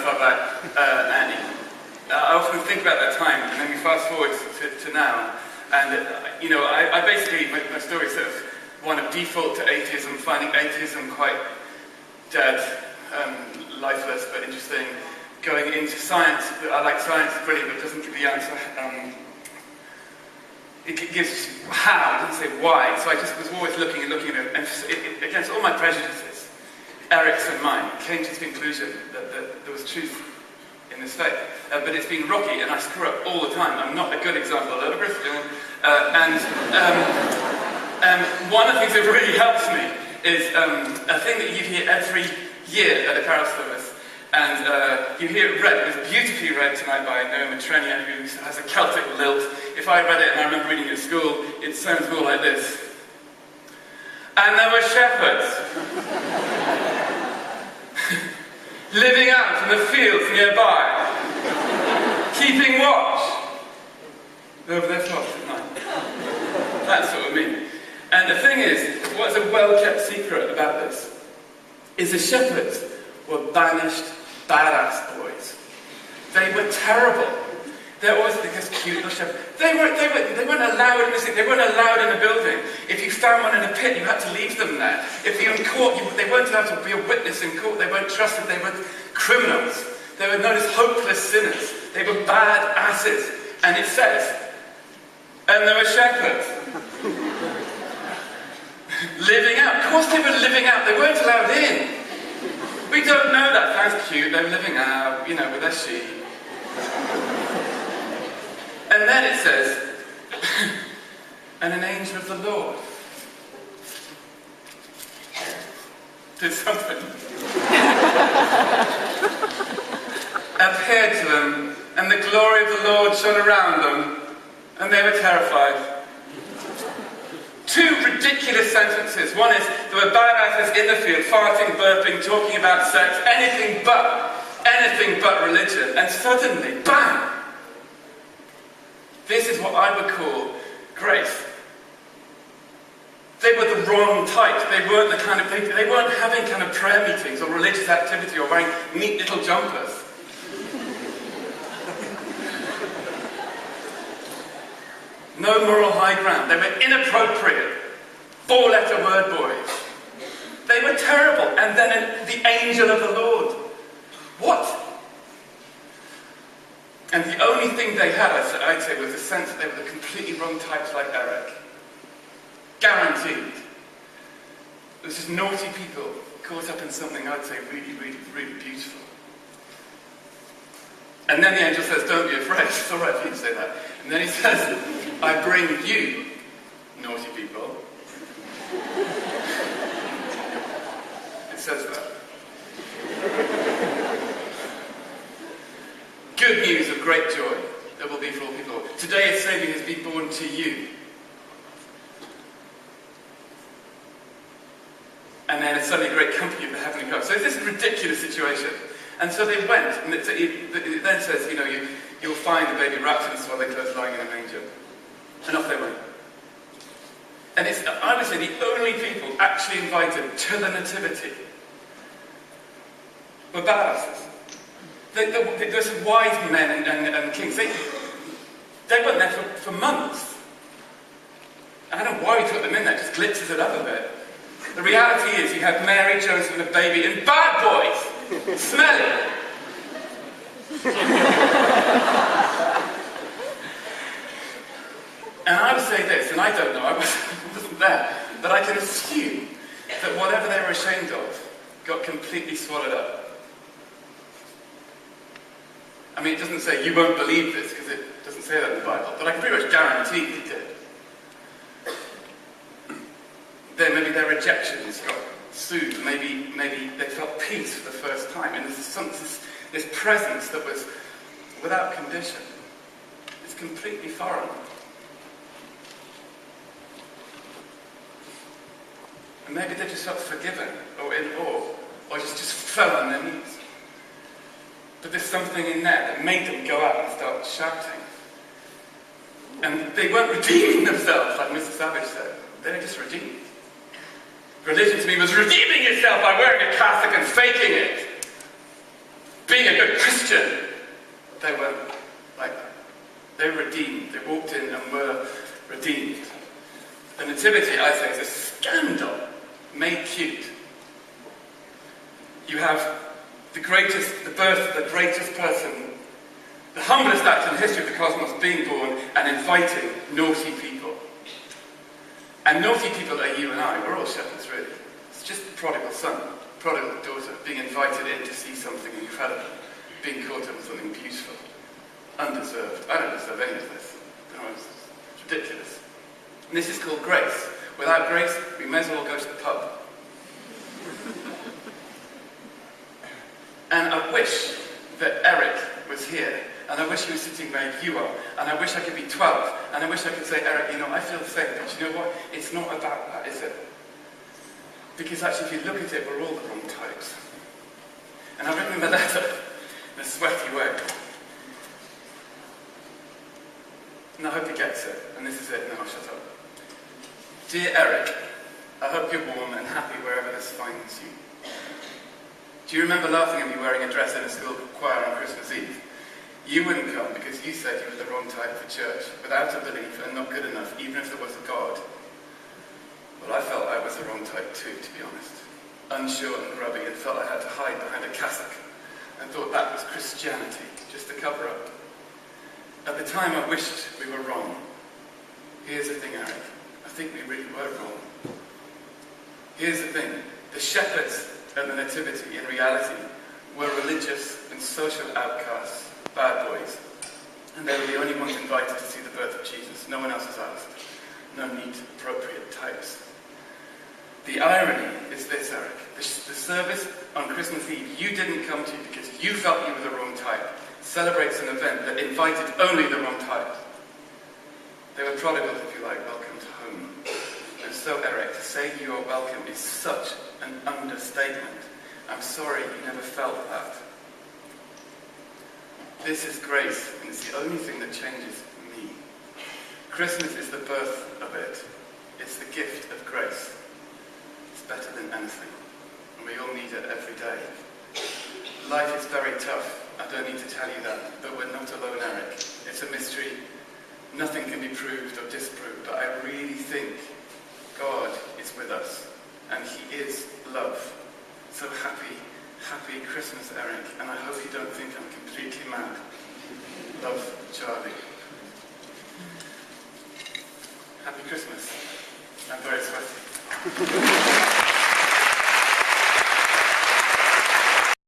far back, Annie. I often think about that time, and then we fast forward to now, and I basically, my story is sort of one of default to atheism, finding atheism quite dead, lifeless but interesting, going into science. I like science, it's brilliant, but it doesn't give the answer. It gives how, it doesn't say why, so I just was always looking at it, and against all my prejudices, Eric's and mine, came to the conclusion that there was truth in this faith. But it's been rocky, and I screw up all the time. I'm not a good example of a Christian. One of the things that really helps me is a thing that you hear every year at a carol service. And you hear it read. It was beautifully read tonight by Noah Matrenia, who has a Celtic lilt. If I read it, and I remember reading it at school, it sounds more like this. And there were shepherds living out in the fields nearby, keeping watch over their flocks at night. That's what I mean. And the thing is, what's a well-kept secret about this is the shepherds were banished badass boys. They were terrible. They're always this cute little shepherd. They weren't allowed in the city. They weren't allowed in the building. If you found one in a pit, you had to leave them there. If you were in court, they weren't allowed to be a witness in court. They weren't trusted. They were criminals. They were known as hopeless sinners. They were bad asses. And it says, and there were shepherds living out. Of course they were living out. They weren't allowed in. We don't know that. Sounds cute. They were living out, with their sheep. And then it says, and an angel of the Lord did something. Appeared to them, and the glory of the Lord shone around them, and they were terrified. Two ridiculous sentences. One is, there were badasses in the field, farting, burping, talking about sex, anything but religion. And suddenly, bam! This is what I would call grace. They were the wrong type. They weren't the kind of people, they weren't having kind of prayer meetings or religious activity or wearing neat little jumpers. No moral high ground. They were inappropriate, four-letter word boys. They were terrible. And then the angel of the Lord. What? And the only thing they had, I'd say, was the sense that they were the completely wrong types like Eric. Guaranteed. It was just naughty people caught up in something, I'd say, really, really, really beautiful. And then the angel says, don't be afraid. It's all right for you to say that. And then he says, I bring you, naughty people. It says that. Good news of great joy that will be for all people. Today a Saviour has been born to you. And then it's suddenly a great company of the heavenly host. So it's this ridiculous situation. And so they went, and it then says, you'll find the baby wrapped in swaddling clothes lying in a manger. And off they went. And it's, I would say, the only people actually invited to the Nativity were badasses. There's some wise men and kings. They weren't there for months. And I don't know why we put them in there, just glitzes it up a bit. The reality is you have Mary, Joseph, and a baby, and bad boys! Smelly! And I would say this, and I don't know, I wasn't there, but I can assume that whatever they were ashamed of got completely swallowed up. I mean, it doesn't say, you won't believe this, because it doesn't say that in the Bible, but I can pretty much guarantee it did. Then maybe their rejections got soothed, maybe they felt peace for the first time, and there's this presence that was without condition. It's completely foreign. And maybe they just felt forgiven, or in awe, or just fell on their knees. But there's something in there that made them go out and start shouting. And they weren't redeeming themselves, like Mr. Savage said. They were just redeemed. Religion to me was redeeming yourself by wearing a cassock and faking it. being a good Christian. They weren't like that. They were redeemed. They walked in and were redeemed. The nativity, I think, is a scandal made cute. You have the birth of the greatest person, the humblest act in the history of the cosmos, being born and inviting naughty people. And naughty people are you and I. We're all shepherds, really. It's just the prodigal son, prodigal daughter, being invited in to see something incredible, being caught up with something beautiful, undeserved. I don't deserve any of this. It's ridiculous. And this is called grace. Without grace, we may as well go to the pub. And I wish that Eric was here, and I wish he was sitting where you are, and I wish I could be 12, and I wish I could say, Eric, you know, I feel the same, but you know what? It's not about that, is it? Because actually, if you look at it, we're all the wrong types. And I've written the letter in a sweaty way. And I hope he gets it, and this is it, and then I'll shut up. Dear Eric, I hope you're warm and happy wherever this finds you. Do you remember laughing at me wearing a dress in a school choir on Christmas Eve? You wouldn't come because you said you were the wrong type for church, without a belief and not good enough, even if there was a God. Well, I felt I was the wrong type too, to be honest. Unsure and grubby, and felt I had to hide behind a cassock, and thought that was Christianity, just to cover up. At the time, I wished we were wrong. Here's the thing, Eric. I think we really were wrong. Here's the thing. The shepherds at the Nativity, in reality, were religious and social outcasts, bad boys. And they were the only ones invited to see the birth of Jesus. No one else was asked. No neat, appropriate types. The irony is this, Eric. The service on Christmas Eve you didn't come to because you felt you were the wrong type celebrates an event that invited only the wrong type. They were prodigals, if you like, welcome to home. And so, Eric, to say you are welcome is such an understatement. I'm sorry you never felt that. This is grace, and it's the only thing that changes me. Christmas is the birth of it. It's the gift of grace. It's better than anything, and we all need it every day. Life is very tough. I don't need to tell you that, but we're not alone, Eric. It's a mystery. Nothing can be proved or disproved, but I really think God is with us, and He is love. So happy Christmas, Eric, and I hope you don't think I'm completely mad. Love, Charlie. Happy Christmas. I'm very sweaty.